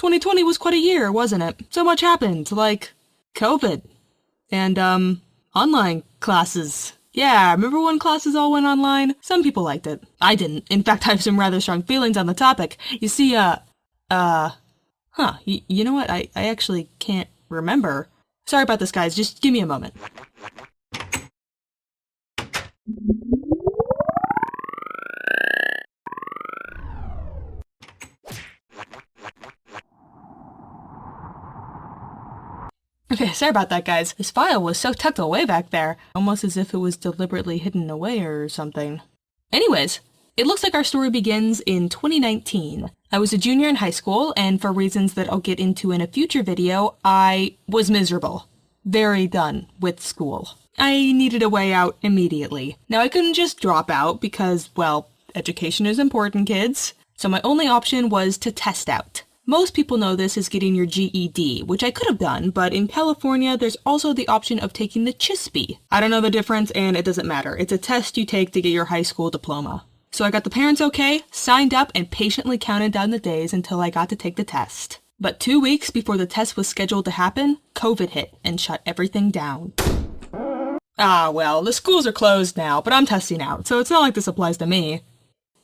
2020 was quite a year, wasn't it? So much happened, like COVID and, online classes. Yeah, remember when classes all went online? Some people liked it. I didn't. In fact, I have some rather strong feelings on the topic. You see, you know what? I actually can't remember. Sorry about this, guys. Just give me a moment. Okay, sorry about that, guys. This file was so tucked away back there, almost as if it was deliberately hidden away or something. Anyways, it looks like our story begins in 2019. I was a junior in high school, and for reasons that I'll get into in a future video, I was miserable. Very done with school. I needed a way out immediately. Now, I couldn't just drop out because, well, education is important, kids. So my only option was to test out. Most people know this as getting your GED, which I could have done, but in California, there's also the option of taking the CHSP. I don't know the difference, and it doesn't matter. It's a test you take to get your high school diploma. So I got the parents okay, signed up, and patiently counted down the days until I got to take the test. But 2 weeks before the test was scheduled to happen, COVID hit and shut everything down. Ah, well, the schools are closed now, but I'm testing out, so it's not like this applies to me.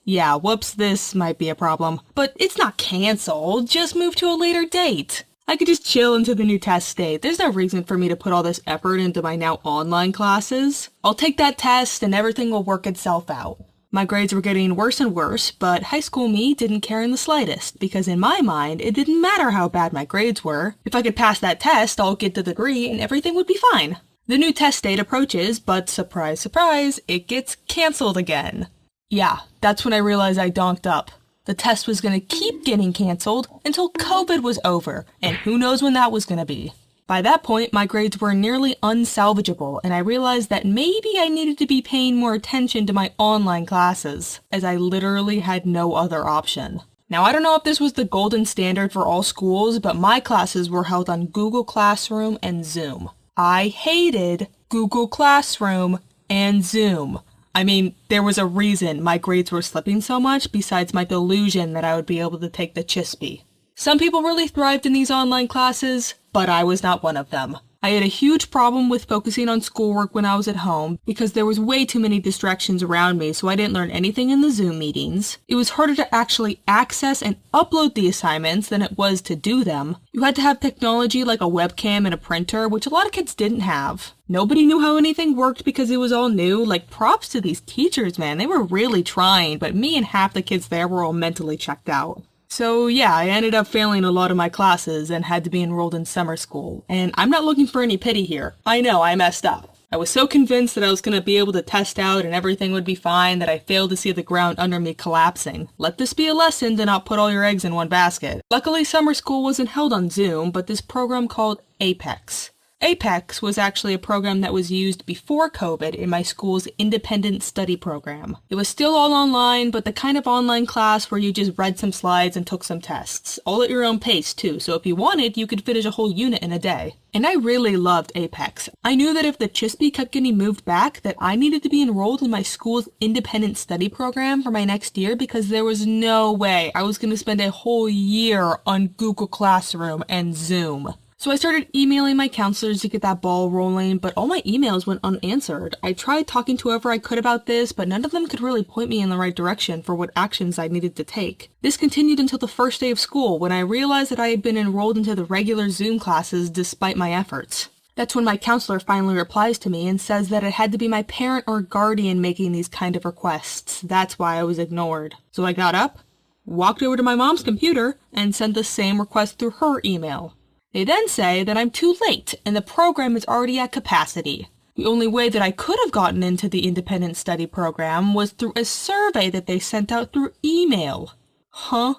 Yeah, whoops, this might be a problem. But it's not canceled, just move to a later date. I could just chill into the new test date. There's no reason for me to put all this effort into my now online classes. I'll take that test and everything will work itself out. My grades were getting worse and worse, but high school me didn't care in the slightest, because in my mind, it didn't matter how bad my grades were. If I could pass that test, I'll get the degree and everything would be fine. The new test date approaches, but surprise, surprise, it gets canceled again. Yeah, that's when I realized I donked up. The test was gonna keep getting canceled until COVID was over, and who knows when that was gonna be. By that point, my grades were nearly unsalvageable, and I realized that maybe I needed to be paying more attention to my online classes, as I literally had no other option. Now, I don't know if this was the golden standard for all schools, but my classes were held on Google Classroom and Zoom. I hated Google Classroom and Zoom. I mean, there was a reason my grades were slipping so much besides my delusion that I would be able to take the CHSP. Some people really thrived in these online classes, but I was not one of them. I had a huge problem with focusing on schoolwork when I was at home because there was way too many distractions around me, so I didn't learn anything in the Zoom meetings. It was harder to actually access and upload the assignments than it was to do them. You had to have technology like a webcam and a printer, which a lot of kids didn't have. Nobody knew how anything worked because it was all new. Like, props to these teachers, man. They were really trying, but me and half the kids there were all mentally checked out. So yeah, I ended up failing a lot of my classes and had to be enrolled in summer school. And I'm not looking for any pity here. I know, I messed up. I was so convinced that I was going to be able to test out and everything would be fine that I failed to see the ground under me collapsing. Let this be a lesson to not put all your eggs in one basket. Luckily, summer school wasn't held on Zoom, but this program called Apex. Apex was actually a program that was used before COVID in my school's independent study program. It was still all online, but the kind of online class where you just read some slides and took some tests. All at your own pace, too, so if you wanted, you could finish a whole unit in a day. And I really loved Apex. I knew that if the CHSP kept getting moved back, that I needed to be enrolled in my school's independent study program for my next year because there was no way I was going to spend a whole year on Google Classroom and Zoom. So I started emailing my counselors to get that ball rolling, but all my emails went unanswered. I tried talking to whoever I could about this, but none of them could really point me in the right direction for what actions I needed to take. This continued until the first day of school, when I realized that I had been enrolled into the regular Zoom classes despite my efforts. That's when my counselor finally replies to me and says that it had to be my parent or guardian making these kind of requests. That's why I was ignored. So I got up, walked over to my mom's computer, and sent the same request through her email. They then say that I'm too late and the program is already at capacity. The only way that I could have gotten into the independent study program was through a survey that they sent out through email. Huh?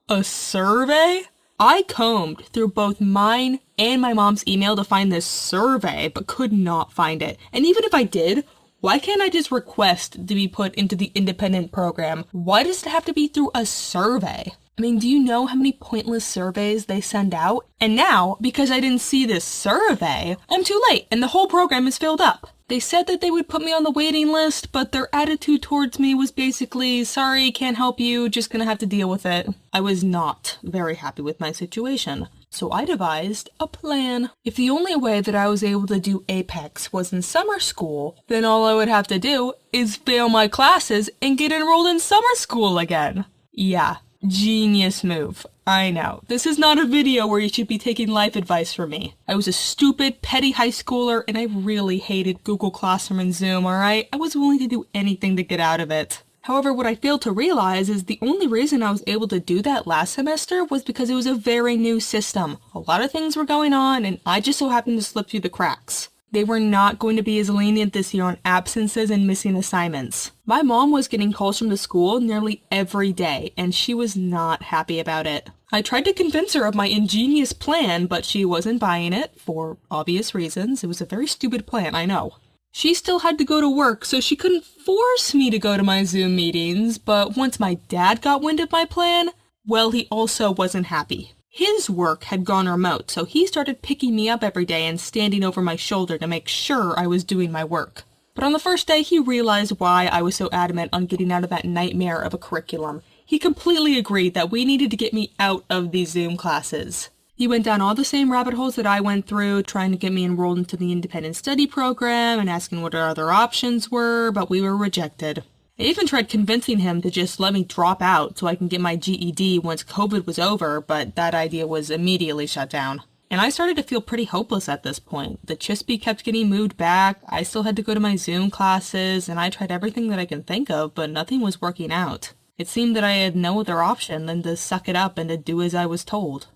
A survey? I combed through both mine and my mom's email to find this survey, but could not find it. And even if I did, why can't I just request to be put into the independent program? Why does it have to be through a survey? I mean, do you know how many pointless surveys they send out? And now, because I didn't see this survey, I'm too late and the whole program is filled up. They said that they would put me on the waiting list, but their attitude towards me was basically, sorry, can't help you, just gonna have to deal with it. I was not very happy with my situation. So I devised a plan. If the only way that I was able to do Apex was in summer school, then all I would have to do is fail my classes and get enrolled in summer school again. Yeah, genius move. I know. This is not a video where you should be taking life advice from me. I was a stupid, petty high schooler, and I really hated Google Classroom and Zoom, alright? I was willing to do anything to get out of it. However, what I failed to realize is the only reason I was able to do that last semester was because it was a very new system. A lot of things were going on, and I just so happened to slip through the cracks. They were not going to be as lenient this year on absences and missing assignments. My mom was getting calls from the school nearly every day, and she was not happy about it. I tried to convince her of my ingenious plan, but she wasn't buying it, for obvious reasons. It was a very stupid plan, I know. She still had to go to work, so she couldn't force me to go to my Zoom meetings, but once my dad got wind of my plan, well, he also wasn't happy. His work had gone remote, so he started picking me up every day and standing over my shoulder to make sure I was doing my work. But on the first day, he realized why I was so adamant on getting out of that nightmare of a curriculum. He completely agreed that we needed to get me out of these Zoom classes. He went down all the same rabbit holes that I went through, trying to get me enrolled into the independent study program and asking what our other options were, but we were rejected. I even tried convincing him to just let me drop out so I can get my GED once COVID was over, but that idea was immediately shut down. And I started to feel pretty hopeless at this point. The CHISP kept getting moved back, I still had to go to my Zoom classes, and I tried everything that I can think of, but nothing was working out. It seemed that I had no other option than to suck it up and to do as I was told.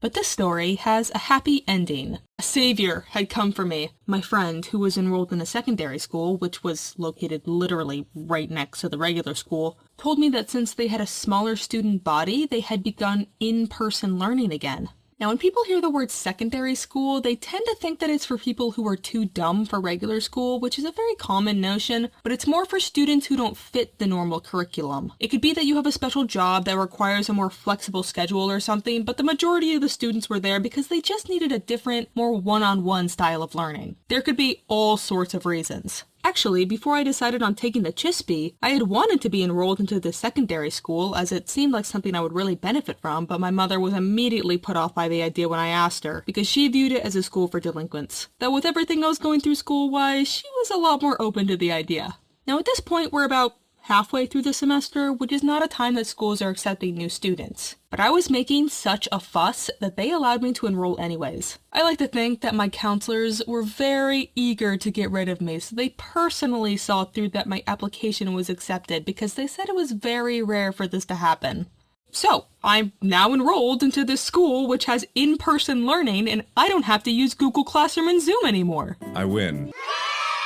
But this story has a happy ending. A savior had come for me. My friend, who was enrolled in a secondary school, which was located literally right next to the regular school, told me that since they had a smaller student body, they had begun in-person learning again. Now, when people hear the word secondary school, they tend to think that it's for people who are too dumb for regular school, which is a very common notion, but it's more for students who don't fit the normal curriculum. It could be that you have a special job that requires a more flexible schedule or something, but the majority of the students were there because they just needed a different, more one-on-one style of learning. There could be all sorts of reasons. Actually, before I decided on taking the CHISP, I had wanted to be enrolled into the secondary school as it seemed like something I would really benefit from, but my mother was immediately put off by the idea when I asked her, because she viewed it as a school for delinquents. Though with everything I was going through school-wise, she was a lot more open to the idea. Now at this point, we're about halfway through the semester, which is not a time that schools are accepting new students. But I was making such a fuss that they allowed me to enroll anyways. I like to think that my counselors were very eager to get rid of me, so they personally saw through that my application was accepted because they said it was very rare for this to happen. So, I'm now enrolled into this school which has in-person learning and I don't have to use Google Classroom and Zoom anymore. I win.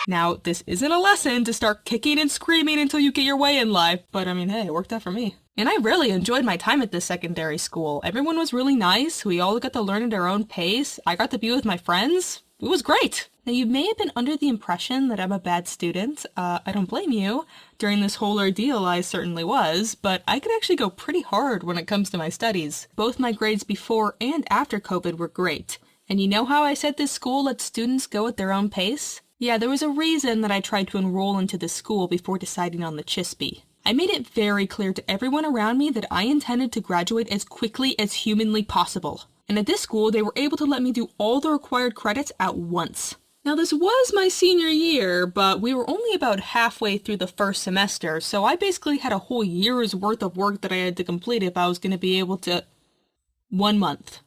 Now, this isn't a lesson to start kicking and screaming until you get your way in life, but I mean, hey, it worked out for me. And I really enjoyed my time at this secondary school. Everyone was really nice. We all got to learn at our own pace. I got to be with my friends. It was great. Now, you may have been under the impression that I'm a bad student. I don't blame you. During this whole ordeal, I certainly was, but I could actually go pretty hard when it comes to my studies. Both my grades before and after COVID were great. And you know how I said this school lets students go at their own pace? Yeah, there was a reason that I tried to enroll into this school before deciding on the CHISP. I made it very clear to everyone around me that I intended to graduate as quickly as humanly possible. And at this school, they were able to let me do all the required credits at once. Now, this was my senior year, but we were only about halfway through the first semester, so I basically had a whole year's worth of work that I had to complete if I was going to be able to... 1 month.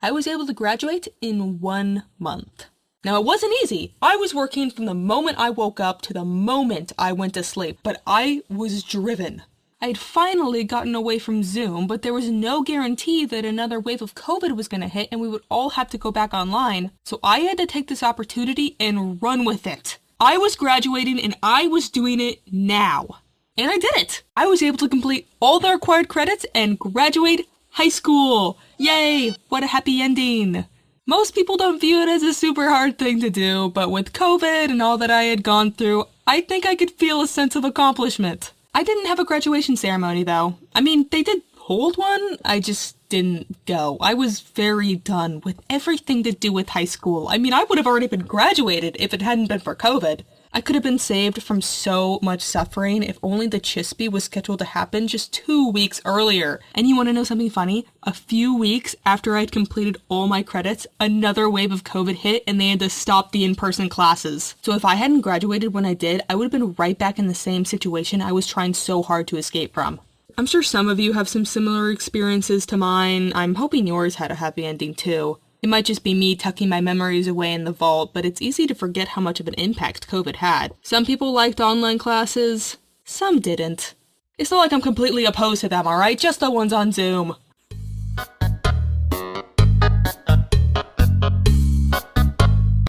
I was able to graduate in 1 month. Now, it wasn't easy. I was working from the moment I woke up to the moment I went to sleep, but I was driven. I had finally gotten away from Zoom, but there was no guarantee that another wave of COVID was going to hit and we would all have to go back online, so I had to take this opportunity and run with it. I was graduating and I was doing it now. And I did it! I was able to complete all the required credits and graduate high school! Yay! What a happy ending! Most people don't view it as a super hard thing to do, but with COVID and all that I had gone through, I think I could feel a sense of accomplishment. I didn't have a graduation ceremony though. I mean, they did hold one, I just didn't go. I was very done with everything to do with high school. I mean, I would have already been graduated if it hadn't been for COVID. I could have been saved from so much suffering if only the Chispy was scheduled to happen just 2 weeks earlier. And you want to know something funny? A few weeks after I'd completed all my credits, another wave of COVID hit and they had to stop the in-person classes. So if I hadn't graduated when I did, I would have been right back in the same situation I was trying so hard to escape from. I'm sure some of you have some similar experiences to mine. I'm hoping yours had a happy ending too. It might just be me tucking my memories away in the vault, but it's easy to forget how much of an impact COVID had. Some people liked online classes, some didn't. It's not like I'm completely opposed to them, alright? Just the ones on Zoom.